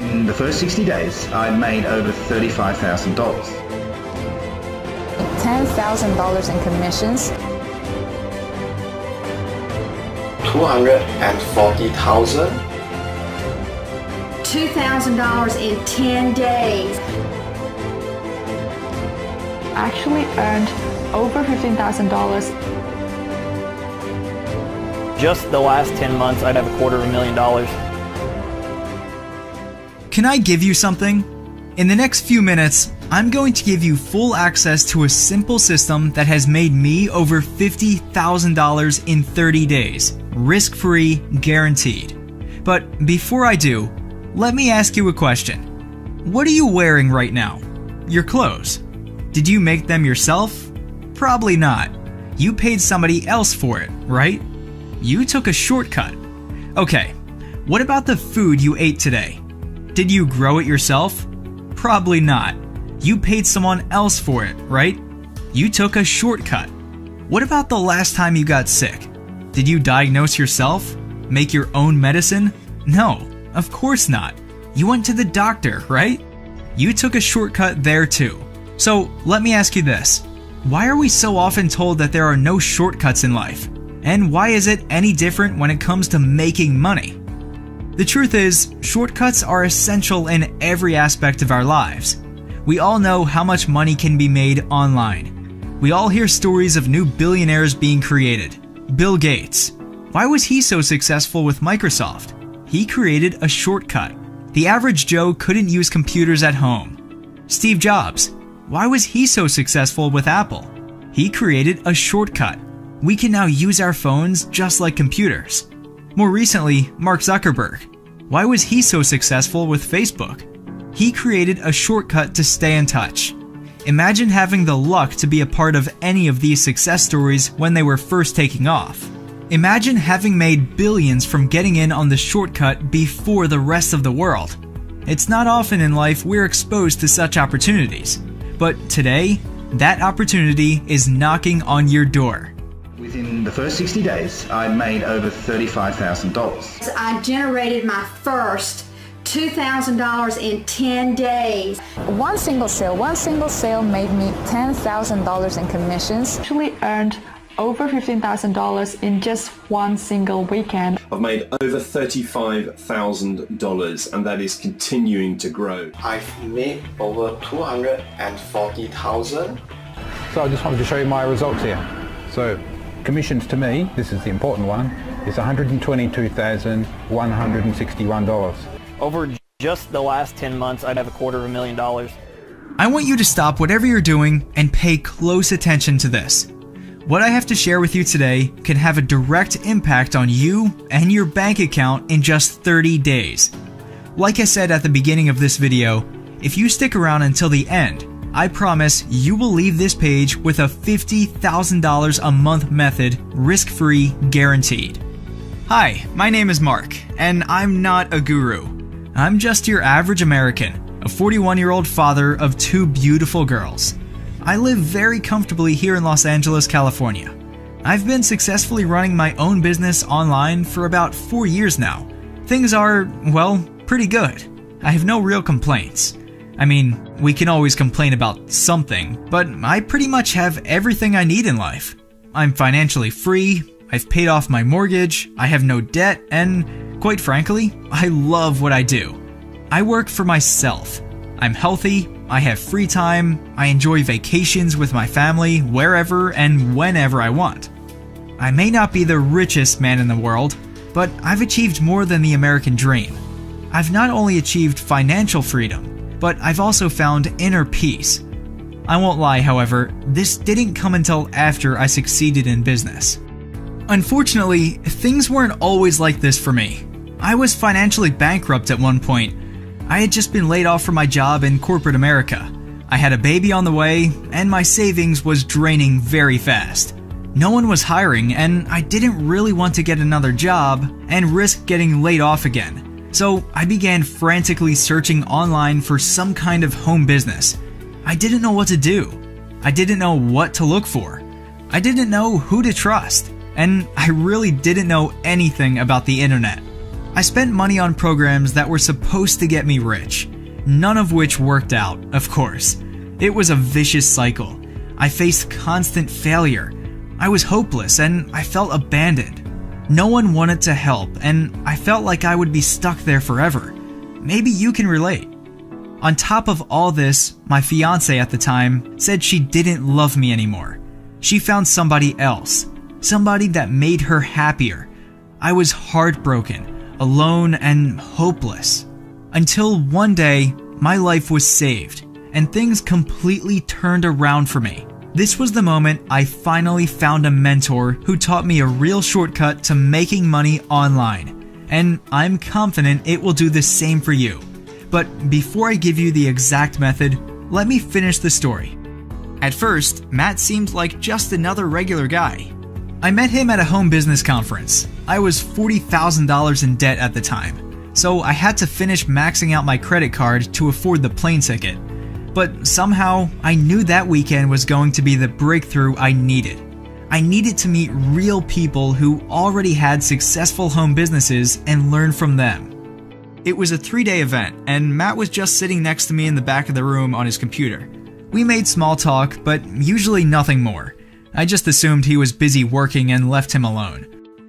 In the first 60 days, I'd made over $35,000. $10,000 in commissions. $240,000. $2,000 in 10 days. Actually earned over $15,000. Just the last 10 months, I'd have $250,000. Can I give you something? In the next few minutes, I'm going to give you full access to a simple system that has made me over $50,000 in 30 days, risk-free, guaranteed. But before I do, let me ask you a question. What are you wearing right now? Your clothes. Did you make them yourself? Probably not. You paid somebody else for it, right? You took a shortcut. Okay, what about the food you ate today? Did you grow it yourself? Probably not. You paid someone else for it, right? You took a shortcut. What about the last time you got sick? Did you diagnose yourself? Make your own medicine? No, of course not. You went to the doctor, right? You took a shortcut there too. So let me ask you this. Why are we so often told that there are no shortcuts in life? And why is it any different when it comes to making money? The truth is, shortcuts are essential in every aspect of our lives. We all know how much money can be made online. We all hear stories of new billionaires being created. Bill Gates. Why was he so successful with Microsoft? He created a shortcut. The average Joe couldn't use computers at home. Steve Jobs. Why was he so successful with Apple? He created a shortcut. We can now use our phones just like computers. More recently, Mark Zuckerberg. Why was he so successful with Facebook? He created a shortcut to stay in touch. Imagine having the luck to be a part of any of these success stories when they were first taking off. Imagine having made billions from getting in on the shortcut before the rest of the world. It's not often in life we're exposed to such opportunities, but today, that opportunity is knocking on your door. Within the first 60 days, I'd made over $35,000. I generated my first $2,000 in 10 days. One single sale made me $10,000 in commissions. Actually earned over $15,000 in just one single weekend. I've made over $35,000 and that is continuing to grow. I've made over $240,000. So I just wanted to show you my results here. So commissions to me, this is the important one, is $122,161. Over just the last 10 months, I'd have $250,000. I want you to stop whatever you're doing and pay close attention to this. What I have to share with you today can have a direct impact on you and your bank account in just 30 days. Like I said at the beginning of this video, if you stick around until the end, I promise you will leave this page with a $50,000 a month method, risk-free, guaranteed. Hi, my name is Mark, and I'm not a guru. I'm just your average American, a 41-year-old father of 2 beautiful girls. I live very comfortably here in Los Angeles, California. I've been successfully running my own business online for about 4 years now. Things are, well, pretty good. I have no real complaints. I mean, we can always complain about something, but I pretty much have everything I need in life. I'm financially free, I've paid off my mortgage, I have no debt, and quite frankly, I love what I do. I work for myself. I'm healthy, I have free time, I enjoy vacations with my family wherever and whenever I want. I may not be the richest man in the world, but I've achieved more than the American dream. I've not only achieved financial freedom, but I've also found inner peace. I won't lie, however, this didn't come until after I succeeded in business. Unfortunately, things weren't always like this for me. I was financially bankrupt at one point. I had just been laid off from my job in corporate America. I had a baby on the way, and my savings was draining very fast. No one was hiring, and I didn't really want to get another job and risk getting laid off again. So I began frantically searching online for some kind of home business. I didn't know what to do. I didn't know what to look for. I didn't know who to trust. And I really didn't know anything about the internet. I spent money on programs that were supposed to get me rich, none of which worked out, of course. It was a vicious cycle. I faced constant failure. I was hopeless and I felt abandoned. No one wanted to help and I felt like I would be stuck there forever. Maybe you can relate. On top of all this, my fiance at the time said she didn't love me anymore. She found somebody else, somebody that made her happier. I was heartbroken, alone, and hopeless. Until one day, my life was saved, and things completely turned around for me. This was the moment I finally found a mentor who taught me a real shortcut to making money online, and I'm confident it will do the same for you. But before I give you the exact method, let me finish the story. At first, Matt seemed like just another regular guy. I met him at a home business conference. I was $40,000 in debt at the time, so I had to finish maxing out my credit card to afford the plane ticket. But somehow, I knew that weekend was going to be the breakthrough I needed. I needed to meet real people who already had successful home businesses and learn from them. It was a 3-day event, and Matt was just sitting next to me in the back of the room on his computer. We made small talk, but usually nothing more. I just assumed he was busy working and left him alone.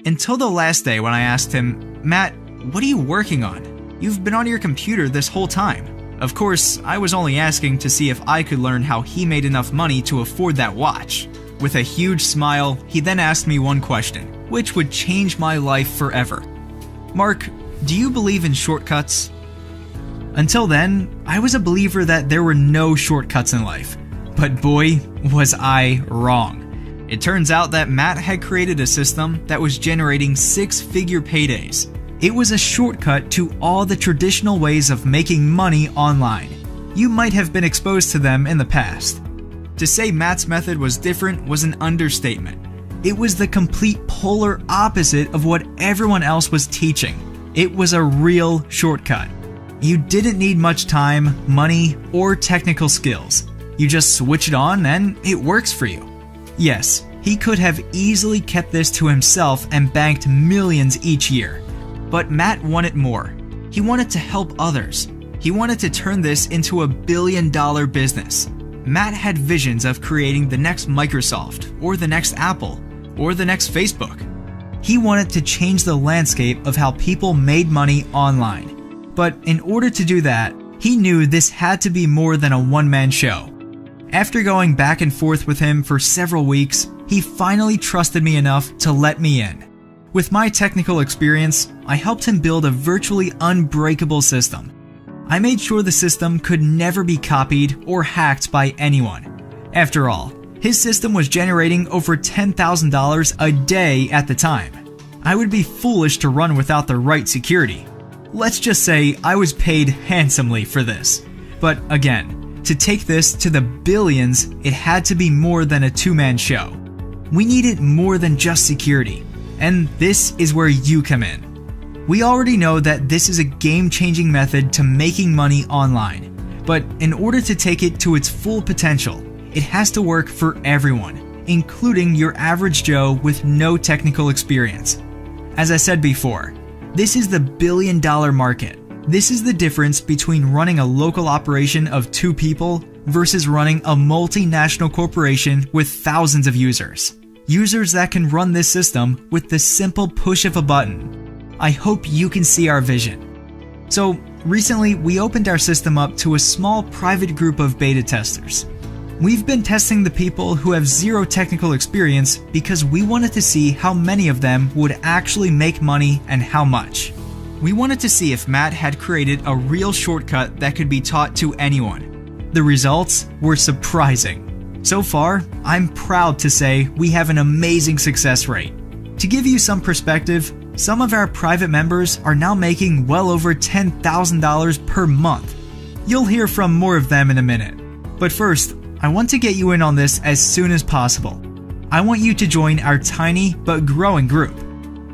Until the last day when I asked him, "Matt, what are you working on? You've been on your computer this whole time." Of course, I was only asking to see if I could learn how he made enough money to afford that watch. With a huge smile, he then asked me one question, which would change my life forever. "Mark, do you believe in shortcuts?" Until then, I was a believer that there were no shortcuts in life. But boy, was I wrong. It turns out that Matt had created a system that was generating 6-figure paydays. It was a shortcut to all the traditional ways of making money online. You might have been exposed to them in the past. To say Matt's method was different was an understatement. It was the complete polar opposite of what everyone else was teaching. It was a real shortcut. You didn't need much time, money, or technical skills. You just switch it on and it works for you. Yes, he could have easily kept this to himself and banked millions each year. But Matt wanted more. He wanted to help others. He wanted to turn this into a billion-dollar business. Matt had visions of creating the next Microsoft, or the next Apple, or the next Facebook. He wanted to change the landscape of how people made money online. But in order to do that, he knew this had to be more than a one-man show. After going back and forth with him for several weeks, he finally trusted me enough to let me in. With my technical experience, I helped him build a virtually unbreakable system. I made sure the system could never be copied or hacked by anyone. After all, his system was generating over $10,000 a day at the time. I would be foolish to run without the right security. Let's just say I was paid handsomely for this. But again, to take this to the billions, it had to be more than a two-man show. We needed more than just security, and this is where you come in. We already know that this is a game-changing method to making money online, but in order to take it to its full potential, it has to work for everyone, including your average Joe with no technical experience. As I said before, this is the billion-dollar market. This is the difference between running a local operation of 2 people versus running a multinational corporation with thousands of users. Users that can run this system with the simple push of a button. I hope you can see our vision. So recently, we opened our system up to a small private group of beta testers. We've been testing the people who have zero technical experience because we wanted to see how many of them would actually make money and how much. We wanted to see if Matt had created a real shortcut that could be taught to anyone. The results were surprising. So far, I'm proud to say we have an amazing success rate. To give you some perspective, some of our private members are now making well over $10,000 per month. You'll hear from more of them in a minute. But first, I want to get you in on this as soon as possible. I want you to join our tiny but growing group.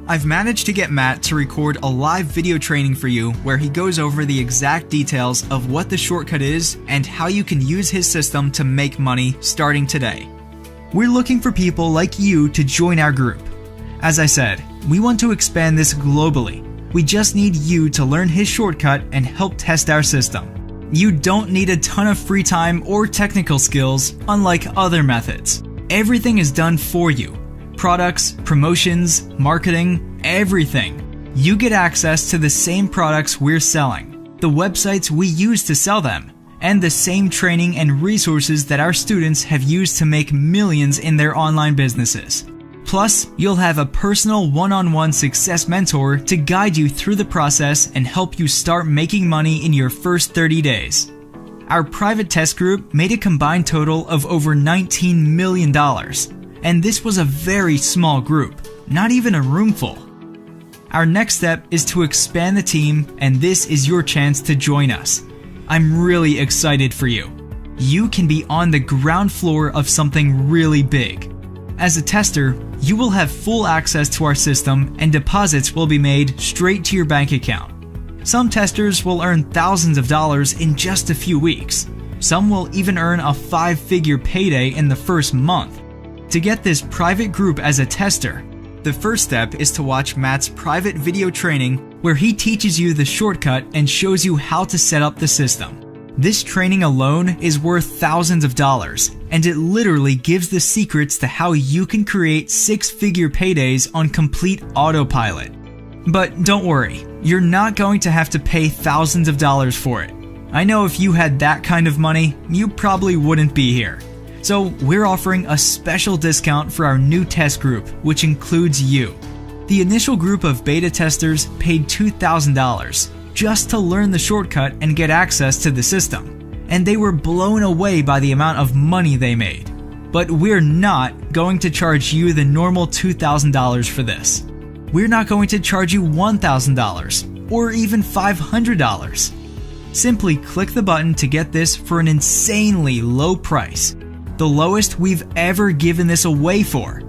I've managed to get Matt to record a live video training for you where he goes over the exact details of what the shortcut is and how you can use his system to make money starting today. We're looking for people like you to join our group. As I said, we want to expand this globally. We just need you to learn his shortcut and help test our system. You don't need a ton of free time or technical skills, unlike other methods. Everything is done for you. Products, promotions, marketing, everything. You get access to the same products we're selling, the websites we use to sell them, and the same training and resources that our students have used to make millions in their online businesses. Plus, you'll have a personal one-on-one success mentor to guide you through the process and help you start making money in your first 30 days. Our private test group made a combined total of over $19 million. And this was a very small group, not even a room full. Our next step is to expand the team, and this is your chance to join us. I'm really excited for you. You can be on the ground floor of something really big. As a tester, you will have full access to our system and deposits will be made straight to your bank account. Some testers will earn thousands of dollars in just a few weeks. Some will even earn a 5-figure payday in the first month. To get this private group as a tester, the first step is to watch Matt's private video training where he teaches you the shortcut and shows you how to set up the system. This training alone is worth thousands of dollars, and it literally gives the secrets to how you can create 6-figure paydays on complete autopilot. But don't worry, you're not going to have to pay thousands of dollars for it. I know if you had that kind of money, you probably wouldn't be here. So we're offering a special discount for our new test group, which includes you. The initial group of beta testers paid $2,000 just to learn the shortcut and get access to the system, and they were blown away by the amount of money they made. But we're not going to charge you the normal $2,000 for this. We're not going to charge you $1,000 or even $500. Simply click the button to get this for an insanely low price, the lowest we've ever given this away for.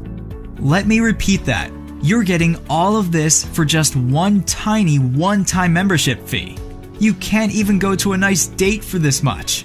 Let me repeat that. You're getting all of this for just one tiny one-time membership fee. You can't even go to a nice date for this much.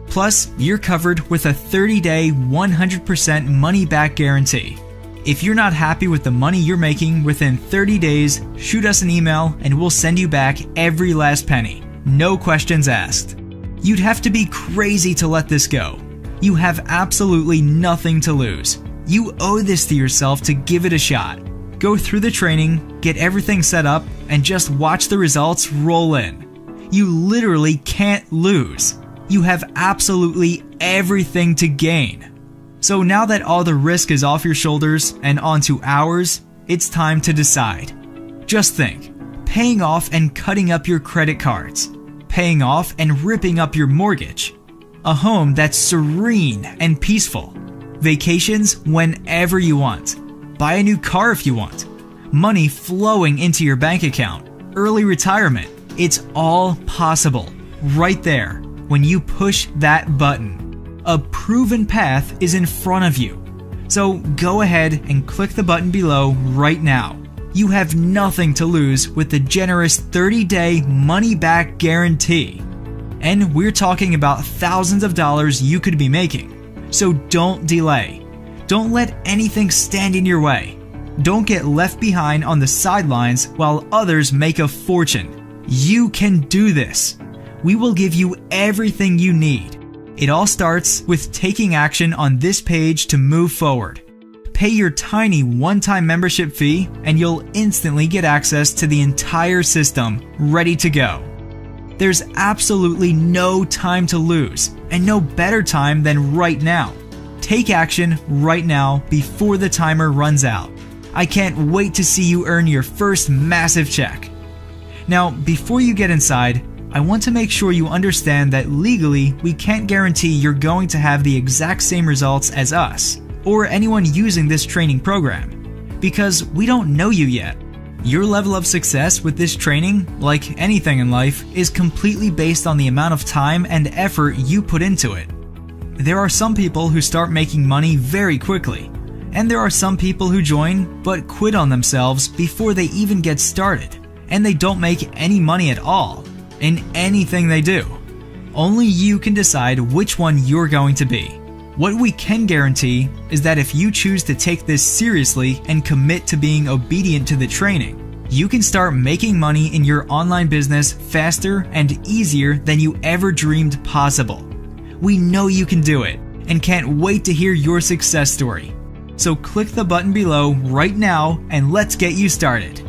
Plus, you're covered with a 30-day, 100% money-back guarantee. If you're not happy with the money you're making within 30 days, shoot us an email and we'll send you back every last penny. No questions asked. You'd have to be crazy to let this go. You have absolutely nothing to lose. You owe this to yourself to give it a shot. Go through the training, get everything set up, and just watch the results roll in. You literally can't lose. You have absolutely everything to gain. So now that all the risk is off your shoulders and onto ours, it's time to decide. Just think, paying off and cutting up your credit cards, paying off and ripping up your mortgage, a home that's serene and peaceful, vacations whenever you want, buy a new car if you want, money flowing into your bank account, early retirement. It's all possible right there when you push that button. A proven path is in front of you. So go ahead and click the button below right now. You have nothing to lose with the generous 30-day money-back guarantee. And we're talking about thousands of dollars you could be making. So don't delay. Don't let anything stand in your way. Don't get left behind on the sidelines while others make a fortune. You can do this. We will give you everything you need. It all starts with taking action on this page to move forward. Pay your tiny one-time membership fee and you'll instantly get access to the entire system ready to go. There's absolutely no time to lose and no better time than right now. Take action right now before the timer runs out. I can't wait to see you earn your first massive check. Now, before you get inside, I want to make sure you understand that legally we can't guarantee you're going to have the exact same results as us or anyone using this training program, because we don't know you yet. Your level of success with this training, like anything in life, is completely based on the amount of time and effort you put into it. There are some people who start making money very quickly, and there are some people who join but quit on themselves before they even get started, and they don't make any money at all in anything they do. Only you can decide which one you're going to be. What we can guarantee is that if you choose to take this seriously and commit to being obedient to the training, you can start making money in your online business faster and easier than you ever dreamed possible. We know you can do it and can't wait to hear your success story. So click the button below right now and let's get you started.